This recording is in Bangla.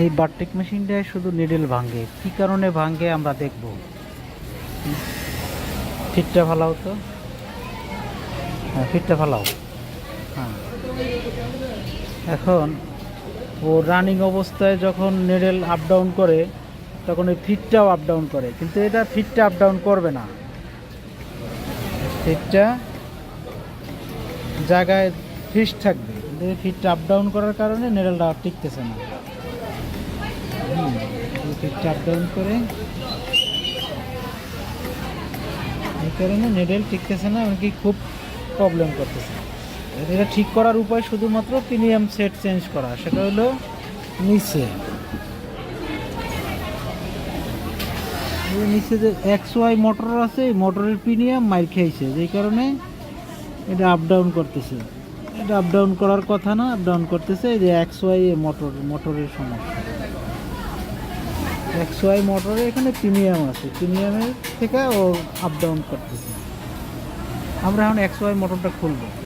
এই বারটেক মেশিনটায় শুধু নিডেল ভাঙে, কি কারণে ভাঙে আমরা দেখব। ফিটটা ফালাও তো, হ্যাঁ ফিটটা ফালাও। হ্যাঁ, এখন ও রানিং অবস্থায় যখন নিডেল আপ ডাউন করে তখন এই ফিটটাও আপ ডাউন করে, কিন্তু এটা ফিটটা আপ ডাউন করবে না। ফিটটা জায়গায় ফিক্স থাকবে, কিন্তু এই ফিটটা আপ ডাউন করার কারণে নিডেলটা আর টিকতেছে না। ফিটটা আপ ডাউন করে এই কারণে নিডেল টিকতেছে না, এমনকি খুব প্রবলেম করতেছে। এটা ঠিক করার উপায় শুধুমাত্র প্রিমিয়াম সেট চেঞ্জ করা, সেটা হলো নিচে নিচে যে XY মোটর আছে, এই মোটরের প্রিমিয়াম মাইর খেয়েছে, যেই কারণে এটা আপ ডাউন করতেছে। এটা আপ ডাউন করার কথা না, আপ ডাউন করতেছে। এই যে XY মোটরের সমস্যা। XY মোটরে এখানে প্রিমিয়াম আছে, প্রিমিয়ামের থেকে ও আপ ডাউন করতেছে। আমরা এখন XY মোটরটা খুলবো।